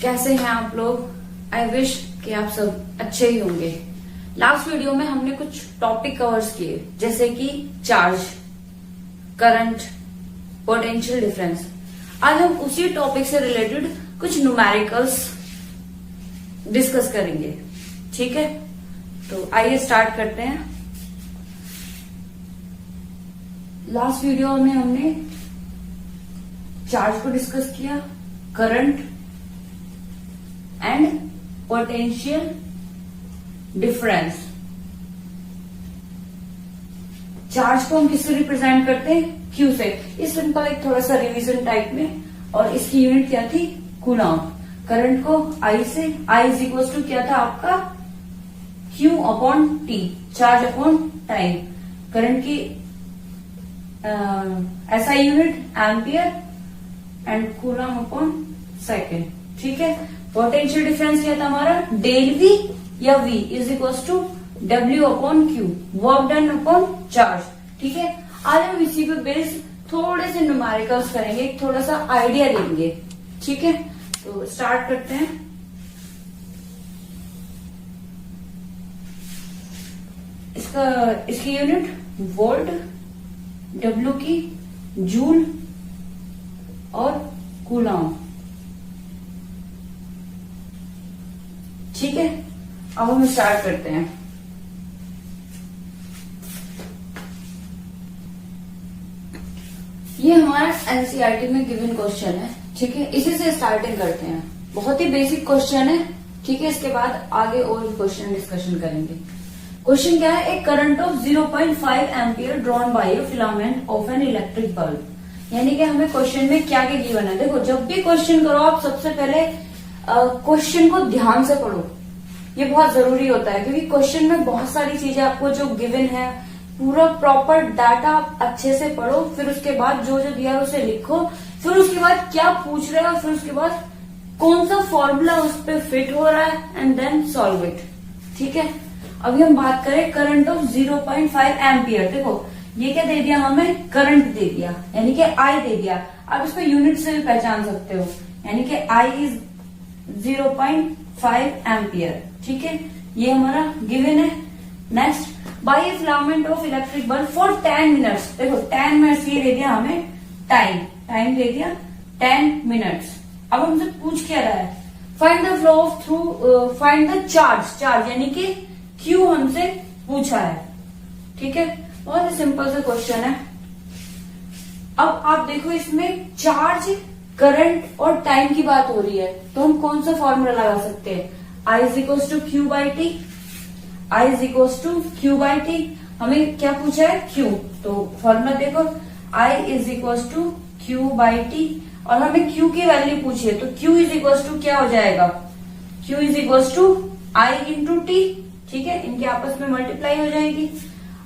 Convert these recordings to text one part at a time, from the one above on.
कैसे हैं आप लोग। आई विश कि आप सब अच्छे ही होंगे। लास्ट वीडियो में हमने कुछ टॉपिक कवर्स किए जैसे कि चार्ज, करंट, पोटेंशियल डिफरेंस। आज हम उसी टॉपिक से रिलेटेड कुछ न्यूमेरिकल्स डिस्कस करेंगे। ठीक है, तो आइए स्टार्ट करते हैं। लास्ट वीडियो में हमने चार्ज को डिस्कस किया, current and potential difference. Charge को हम किससे रिप्रेजेंट करते हैं? क्यू से। इस सिंपल एक थोड़ा सा रिवीजन टाइप में, और इसकी यूनिट क्या थी? कूलॉम। करंट को आई से, आई इज इक्वल टू क्या था आपका? Q upon T, charge upon time. Current की ऐसा unit ampere and coulomb upon second. ठीक है, पोटेंशियल डिफरेंस क्या था हमारा? डेल वी या V is equal to W upon Q, work done upon charge. ठीक है, आज हम इसी पे बेस थोड़े से न्यूमेरिकल्स करेंगे, थोड़ा सा आइडिया लेंगे। ठीक है, तो स्टार्ट करते हैं। इसकी यूनिट वोल्ट, डब्ल्यू की जूल और कूलॉम। ठीक है, अब हम स्टार्ट करते हैं। ये हमारा एनसीईआरटी में गिवन क्वेश्चन है। ठीक है, इसी से स्टार्टिंग करते हैं। बहुत ही बेसिक क्वेश्चन है। ठीक है, इसके बाद आगे और भी क्वेश्चन डिस्कशन करेंगे। क्वेश्चन क्या है? एक current of 0.5 ampere drawn by a filament of an electric bulb. यानी कि हमें क्वेश्चन में क्या क्या गिवन है। देखो, जब भी क्वेश्चन करो आप सबसे पहले क्वेश्चन को ध्यान से पढ़ो। ये बहुत जरूरी होता है क्योंकि क्वेश्चन में बहुत सारी चीजें आपको जो गिवन है, पूरा प्रॉपर डाटा आप अच्छे से पढ़ो। फिर उसके बाद जो जो दिया है उसे लिखो। फिर उसके बाद क्या पूछ रहे हैं और फिर उसके बाद कौन सा फॉर्मूला उस पर फिट हो रहा है एंड देन सॉल्व इट। ठीक है, अभी हम बात करें करंट ऑफ 0.5 एम्पियर। देखो, ये क्या दे दिया हमें? करंट दे दिया, यानी कि आई दे दिया। आप इसको यूनिट से भी पहचान सकते हो, यानी कि आई इज 0.5 एम्पियर। ठीक है, ये हमारा गिवन है। Next, by a filament of electric bulb for 10 minutes. देखो 10 मिनट्स ये दे दिया हमें, टाइम दे दिया 10 मिनट्स। अब हमसे पूछ क्या रहा है? Find the flow of through, find the charge यानी कि क्यू हमसे पूछा है। ठीक है, बहुत ही सिंपल सा क्वेश्चन है। अब आप देखो, इसमें चार्ज, करंट और टाइम की बात हो रही है, तो हम कौन सा फॉर्मूला लगा सकते हैं? I is equal to Q by T. I is equal to Q by T. हमें क्या पूछा है? क्यू। तो फॉर्मूला देखो, I is equal to Q by T, और हमें क्यू की वैल्यू पूछी है, तो क्यू इज इक्वल टू क्या हो जाएगा? Q is equal to I into T. ठीक है, इनके आपस में मल्टीप्लाई हो जाएगी।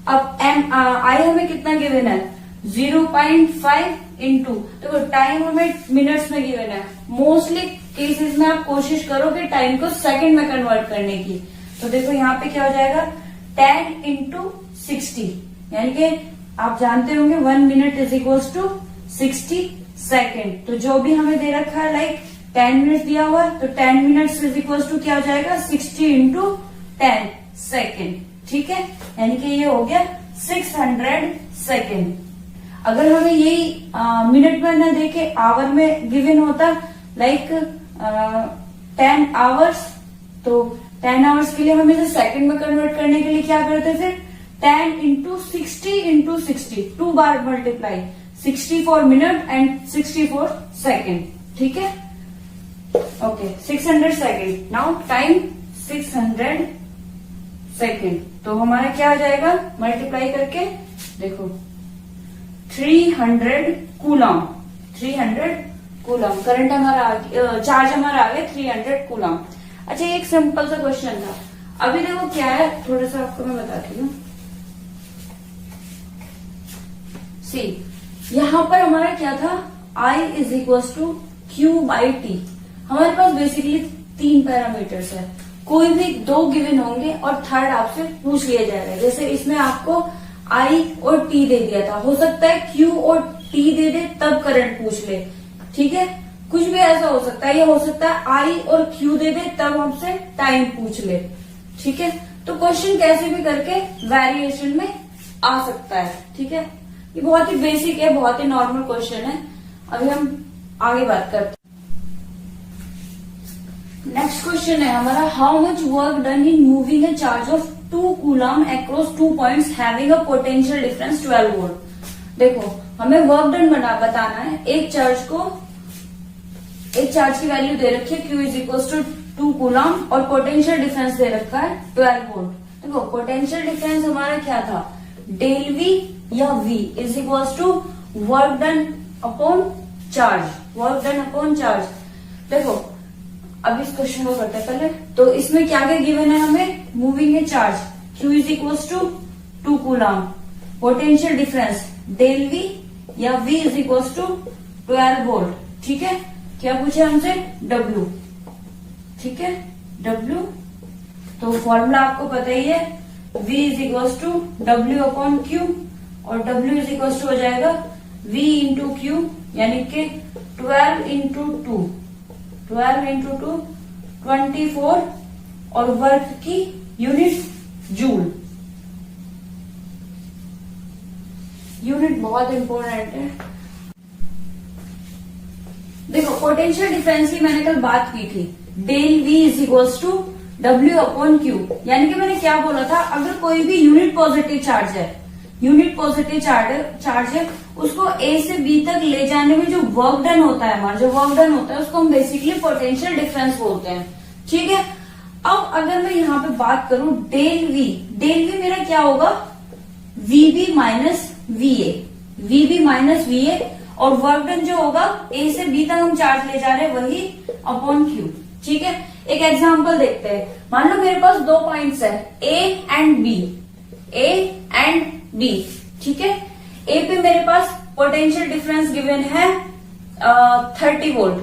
अब एम आई हमें कितना गिवन है? 0.5 इंटू, देखो टाइम हमें मिनट्स में गिवन है। मोस्टली केसेस में आप कोशिश करो कि टाइम को सेकंड में कन्वर्ट करने की। तो देखो यहाँ पे क्या हो जाएगा? 10 इंटू 60, यानी कि आप जानते होंगे 1 minute is equal to 60 second. तो जो भी हमें दे रखा है, लाइक 10 मिनट दिया हुआ है, तो 10 मिनट इज इक्वल टू क्या हो जाएगा? 60 इंटू 10 सेकेंड। ठीक है, यानी कि ये हो गया 600 सेकेंड। अगर हमें यही मिनट में न देके आवर में गिवन होता, लाइक 10 आवर्स, तो 10 आवर्स के लिए हमें इसे सेकंड में कन्वर्ट करने के लिए क्या करते थे? 10 into 60 into 60, 2 bar multiply, 60 for minute and 60 for second. ठीक है, okay, 600 second. Now time 600 second, तो हमारा क्या हो जाएगा? मल्टीप्लाई करके देखो 300 कूलम। 300 कूलम करंट हमारा, चार्ज हमारा आ गया 300 कूलम। अच्छा, एक सिंपल सा क्वेश्चन था। अभी देखो क्या है, थोड़ा सा आपको मैं बताती हूँ। सी, यहां पर हमारा क्या था? I is equal to Q by T. हमारे पास बेसिकली 3 पैरामीटर्स है। कोई भी 2 गिवन होंगे और थर्ड आपसे पूछ लिया जाएगा। जैसे इसमें आपको आई और टी दे दिया था, हो सकता है क्यू और टी दे दे तब करंट पूछ ले। ठीक है, कुछ भी ऐसा हो सकता है, ये हो सकता है आई और क्यू दे दे तब हमसे टाइम पूछ ले, ठीक है। तो क्वेश्चन कैसे भी करके वेरिएशन में आ सकता है, ठीक है। ये बहुत ही बेसिक है, बहुत ही नॉर्मल क्वेश्चन है। अभी हम आगे बात करते हैं। नेक्स्ट क्वेश्चन है हमारा, how much work done in moving a charge of 2 coulomb across 2 points having a potential difference 12 volt. देखो हमें वर्क डन बताना है। एक चार्ज की वैल्यू दे रखी है Q is equal to 2 coulomb और पोटेंशियल डिफरेंस दे रखा है 12 वोल्ट। देखो पोटेंशियल डिफरेंस हमारा क्या था, डेल V या V is equal to work done upon charge, work done upon charge. देखो अब इस क्वेश्चन को करते हैं पहले। तो इसमें क्या क्या गिवन है हमें, moving a charge Q is equal to 2 coulomb, potential difference del V या V is equal to 12 volt, ठीक है। क्या पूछे हमसे, W, ठीक है, W। तो फॉर्मूला आपको पता ही है, V is equal to W upon Q और W इज इक्वल टू हो जाएगा V इंटू Q, यानी कि 12 इंटू 2, 12 इंटू 2 24 और वर्क की यूनिट जूल। यूनिट बहुत इंपॉर्टेंट है। देखो पोटेंशियल डिफरेंस की मैंने कल बात की थी, del V is equal to W upon Q, यानी कि मैंने क्या बोला था, अगर कोई भी यूनिट पॉजिटिव चार्ज है, यूनिट पॉजिटिव चार्ज है, उसको A से B तक ले जाने में जो वर्क डन होता है, हमारा जो वर्क डन होता है उसको हम बेसिकली पोटेंशियल डिफरेंस बोलते हैं, ठीक है। अब अगर मैं यहाँ पे बात करूं डेल V मेरा क्या होगा, VB minus VA, VB minus VA, और वर्क डन जो होगा A से B तक हम चार्ज ले जा रहे हैं वही अपॉन Q, ठीक है। एक एग्जांपल देखते हैं। मान लो मेरे पास 2 पॉइंट्स है A एंड B, ठीक है। A पे मेरे पास पोटेंशियल डिफरेंस गिवन है 30 वोल्ट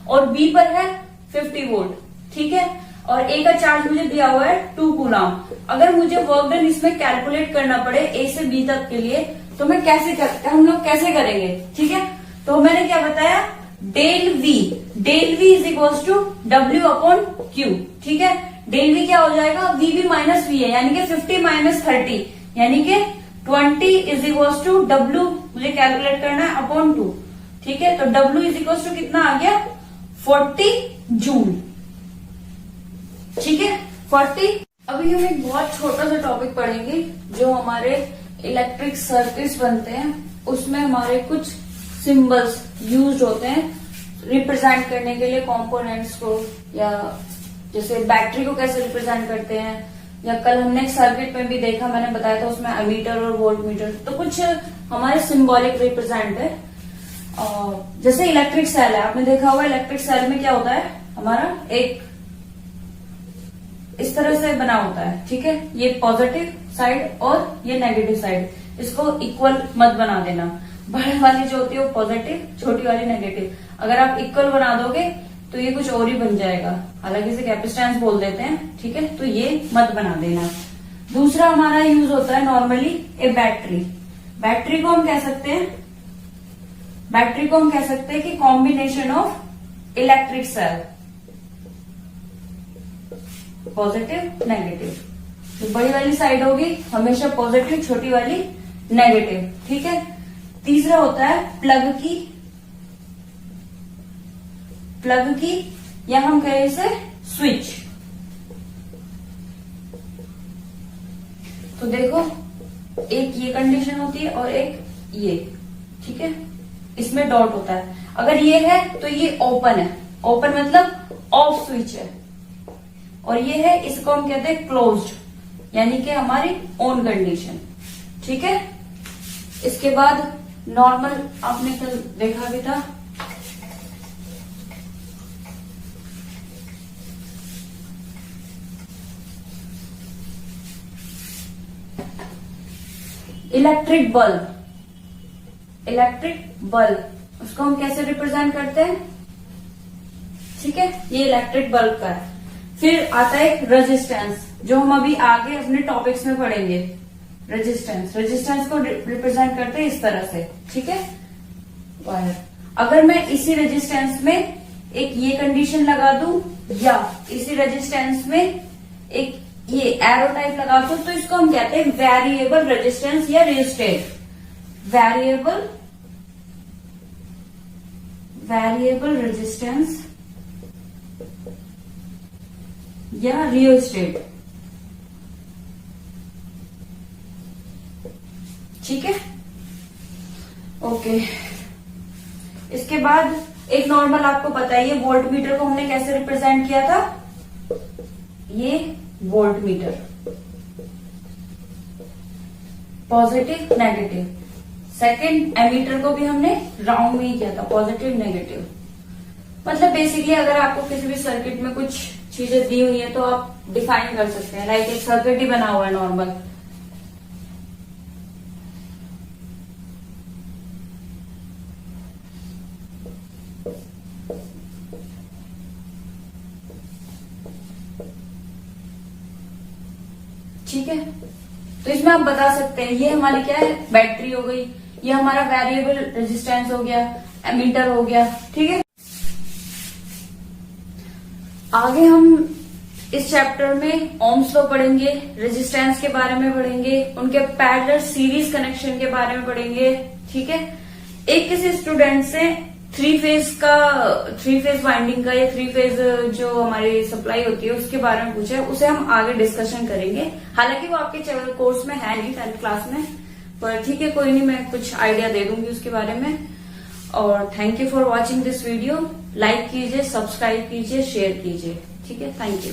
और B पर है 50 वोल्ट, ठीक है। और A का चार्ज मुझे दिया हुआ है 2 कूलम। अगर मुझे वर्क डन इसमें कैलकुलेट करना पड़े A से B तक के लिए, तो मैं हम लोग कैसे करेंगे, ठीक है। तो मैंने क्या बताया, del V is equal to W upon Q, ठीक है। डेल V क्या हो जाएगा, VB माइनस VA, यानी कि 50 माइनस 30, यानी कि 20 इज इक्वल टू W, मुझे कैलकुलेट करना है अपॉन 2, ठीक है। तो W इज इक्वल टू कितना आ गया, 40 जूल, ठीक है, 40। अभी हम एक बहुत छोटा सा टॉपिक पढ़ेंगे, जो हमारे इलेक्ट्रिक सर्किट्स बनते हैं उसमें हमारे कुछ सिंबल्स यूज होते हैं रिप्रेजेंट करने के लिए कंपोनेंट्स को, या जैसे बैटरी को कैसे रिप्रेजेंट करते हैं, या कल हमने एक सर्किट में भी देखा, मैंने बताया था उसमें एमीटर और वोल्ट मीटर। तो कुछ हमारे सिंबॉलिक रिप्रेजेंट है। जैसे इलेक्ट्रिक सेल है, आपने देखा होगा इलेक्ट्रिक सेल में क्या होता है, हमारा एक इस तरह से बना होता है, ठीक है। ये पॉजिटिव साइड और ये नेगेटिव साइड, इसको इक्वल मत बना देना। बड़े वाली जो होती है वो पॉजिटिव, छोटी वाली नेगेटिव। अगर आप इक्वल बना दोगे तो ये कुछ और ही बन जाएगा, हालांकि इसे कैपेसिटेंस बोल देते हैं, ठीक है। तो ये मत बना देना। दूसरा हमारा यूज होता है नॉर्मली ए बैटरी। बैटरी को हम कह सकते हैं कि combination of electric cell, positive negative. तो बड़ी वाली साइड होगी हमेशा पॉजिटिव, छोटी वाली नेगेटिव, ठीक है। तीसरा होता है प्लग की या हम कहें इसे स्विच। तो देखो एक ये कंडीशन होती है और एक ये, ठीक है। इसमें डॉट होता है, अगर ये है तो ये ओपन है, ओपन मतलब ऑफ स्विच है, और ये है, इसको हम कहते हैं क्लोज्ड, यानी कि हमारी ऑन कंडीशन, ठीक है। इसके बाद नॉर्मल आपने कल देखा भी था, इलेक्ट्रिक बल्ब, उसको हम कैसे रिप्रेजेंट करते हैं, ठीक है। ये इलेक्ट्रिक बल्ब का है। फिर आता है रेजिस्टेंस, जो हम अभी आगे अपने टॉपिक्स में पढ़ेंगे। रेजिस्टेंस को रिप्रेजेंट करते हैं इस तरह से, ठीक है, वायर। अगर मैं इसी रेजिस्टेंस में एक ये कंडीशन लगा दूं या इसी रेजिस्टेंस में एक ये एरो टाइप लगा दूं, तो इसको हम कहते हैं वेरिएबल रेजिस्टेंस या रियोस्टेट। वेरिएबल रेजिस्टेंस या रियोस्टेट। ठीक है, ओके। इसके बाद एक नॉर्मल, आपको पता है ये वोल्ट मीटर को हमने कैसे रिप्रेजेंट किया था, ये voltmeter, positive negative. Second ammeter को भी हमने राउंड में ही किया था, पॉजिटिव नेगेटिव। मतलब बेसिकली अगर आपको किसी भी सर्किट में कुछ चीजें दी हुई है तो आप डिफाइन कर सकते हैं। लाइक एक सर्किट ही बना हुआ है नॉर्मल, ठीक है। तो इसमें आप बता सकते हैं ये हमारी क्या है, बैटरी हो गई, ये हमारा वेरिएबल रेजिस्टेंस हो गया, एमीटर हो गया। ठीक है, आगे हम इस चैप्टर में ओम्स लॉ पढ़ेंगे, रेजिस्टेंस के बारे में पढ़ेंगे, उनके पैरेलल सीरीज कनेक्शन के बारे में पढ़ेंगे। ठीक है, एक किसी स्टूडेंट से थ्री फेज वाइंडिंग का या थ्री फेज जो हमारी सप्लाई होती है उसके बारे में पूछा है, उसे हम आगे डिस्कशन करेंगे। हालांकि वो आपके कोर्स में है नहीं 10th क्लास में, पर ठीक है, कोई नहीं, मैं कुछ आइडिया दे दूंगी उसके बारे में। और thank you for watching this video. Like कीजिए, सब्सक्राइब कीजिए, शेयर कीजिए। ठीक है, थैंक यू।